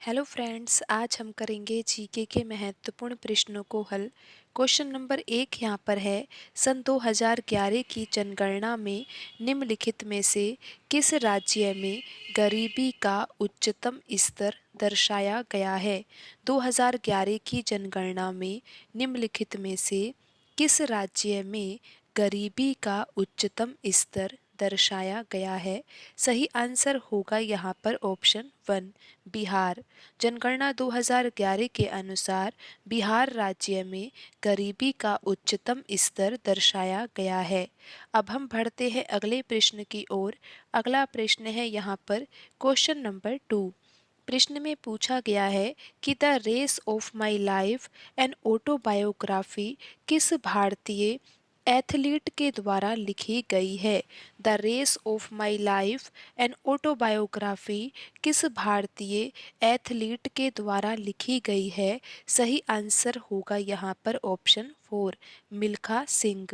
Hello friends, आज हम करेंगे जीके के महत्वपूर्ण प्रश्नों को हल। क्वेश्चन नंबर 1 यहाँ पर है। सन 2011 की जनगणना में निम्नलिखित में से किस राज्य में गरीबी का उच्चतम स्तर दर्शाया गया है? 2011 की जनगणना में निम्नलिखित में से किस राज्य में गरीबी का उच्चतम स्तर दर्शाया गया है? सही आंसर होगा यहाँ पर ऑप्शन 1 बिहार। जनगणना 2011 के अनुसार बिहार राज्य में गरीबी का उच्चतम स्तर दर्शाया गया है। अब हम बढ़ते हैं अगले प्रश्न की ओर। अगला प्रश्न है यहाँ पर क्वेश्चन नंबर 2। प्रश्न में पूछा गया है कि the race of my life an autobiography किस भारतीय एथलीट के द्वारा लिखी गई है? The race of my life an autobiography किस भारतीय एथलीट के द्वारा लिखी गई है? सही आंसर होगा यहाँ पर ऑप्शन 4 मिल्खा सिंह।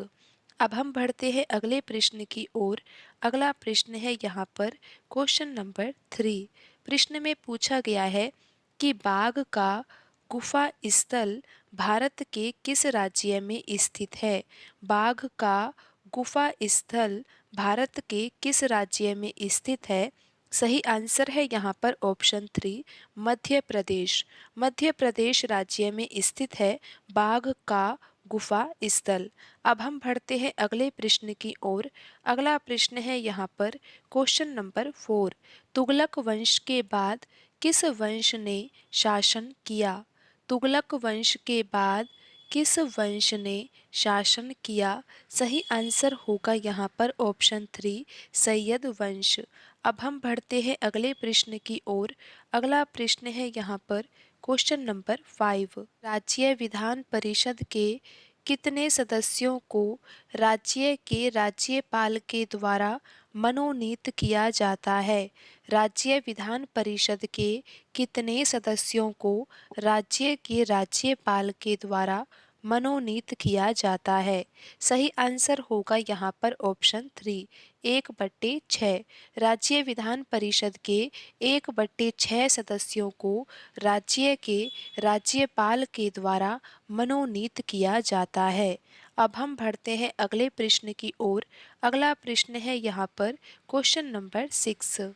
अब हम बढ़ते हैं अगले प्रश्न की ओर। अगला प्रश्न है यहाँ पर क्वेश्चन नंबर 3। प्रश्न में पूछा गया है कि बाघ का गुफा स्थल भारत के किस राज्य में स्थित है? बाघ का गुफा स्थल भारत के किस राज्य में स्थित है? सही आंसर है यहाँ पर ऑप्शन 3 मध्य प्रदेश। मध्य प्रदेश राज्य में स्थित है बाघ का गुफा स्थल। अब हम बढ़ते हैं अगले प्रश्न की ओर। अगला प्रश्न है यहाँ पर क्वेश्चन नंबर 4। तुगलक वंश के बाद किस वंश ने शासन किया? तुगलक वंश के बाद किस वंश ने शासन किया? सही आंसर होगा यहाँ पर ऑप्शन 3 सैयद वंश। अब हम बढ़ते हैं अगले प्रश्न की ओर। अगला प्रश्न है यहाँ पर क्वेश्चन नंबर 5। राज्य विधान परिषद के कितने सदस्यों को राज्य के राज्यपाल के द्वारा मनोनीत किया जाता है? राज्य विधान परिषद के कितने सदस्यों को राज्य के राज्यपाल के द्वारा मनोनीत किया जाता है? सही आंसर होगा यहाँ पर ऑप्शन 3 1/6। राज्य विधान परिषद के 1/6 सदस्यों को राज्य के राज्यपाल के द्वारा मनोनीत किया जाता है। अब हम बढ़ते हैं अगले प्रश्न की ओर। अगला प्रश्न है यहाँ पर क्वेश्चन नंबर 6।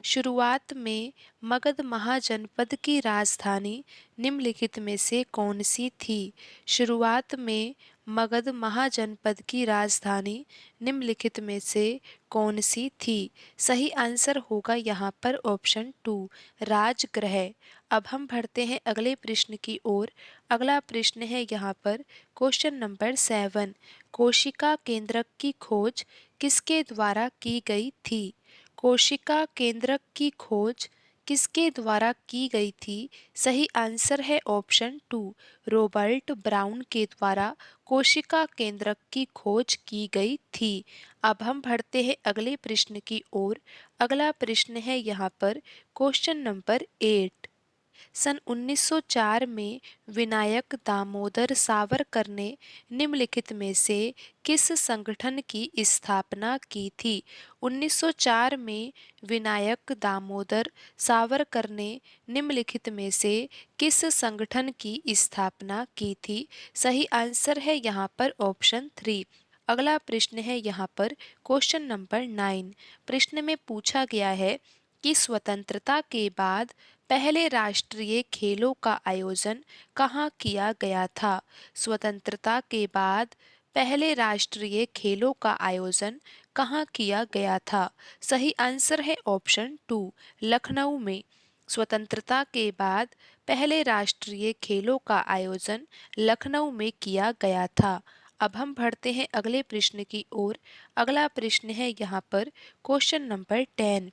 शुरुआत में मगध महाजनपद की राजधानी निम्नलिखित में से कौन सी थी? शुरुआत में मगध महाजनपद की राजधानी निम्नलिखित में से कौन सी थी? सही आंसर होगा यहाँ पर ऑप्शन 2 राजगृह। अब हम बढ़ते हैं अगले प्रश्न की ओर। अगला प्रश्न है यहाँ पर क्वेश्चन नंबर 7। कोशिका केंद्रक की खोज किसके द्वारा की गई थी? कोशिका केंद्रक की खोज किसके द्वारा की गई थी? सही आंसर है ऑप्शन 2 रॉबर्ट ब्राउन के द्वारा कोशिका केंद्रक की खोज की गई थी। अब हम बढ़ते हैं अगले प्रश्न की ओर। अगला प्रश्न है यहाँ पर क्वेश्चन नंबर 8। सन 1904 में विनायक दामोदर सावरकर ने निम्नलिखित में से किस संगठन की स्थापना की थी? 1904 में विनायक दामोदर सावरकर ने निम्नलिखित में से किस संगठन की स्थापना की थी? सही आंसर है यहाँ पर ऑप्शन 3। अगला प्रश्न है यहाँ पर क्वेश्चन नंबर 9। प्रश्न में पूछा गया है कि स्वतंत्रता के बाद पहले राष्ट्रीय खेलों का आयोजन कहाँ किया गया था? स्वतंत्रता के बाद पहले राष्ट्रीय खेलों का आयोजन कहाँ किया गया था? सही आंसर है ऑप्शन 2 लखनऊ में। स्वतंत्रता के बाद पहले राष्ट्रीय खेलों का आयोजन लखनऊ में किया गया था। अब हम बढ़ते हैं अगले प्रश्न की ओर। अगला प्रश्न है यहाँ पर क्वेश्चन नंबर 10।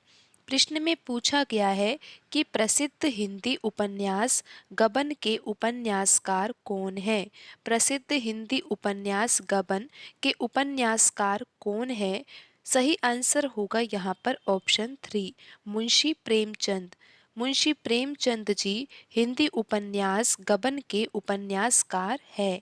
प्रश्न में पूछा गया है कि प्रसिद्ध हिंदी उपन्यास गबन के उपन्यासकार कौन है? प्रसिद्ध हिंदी उपन्यास गबन के उपन्यासकार कौन है? सही आंसर होगा यहाँ पर ऑप्शन 3 मुंशी प्रेमचंद। मुंशी प्रेमचंद जी हिंदी उपन्यास गबन के उपन्यासकार है।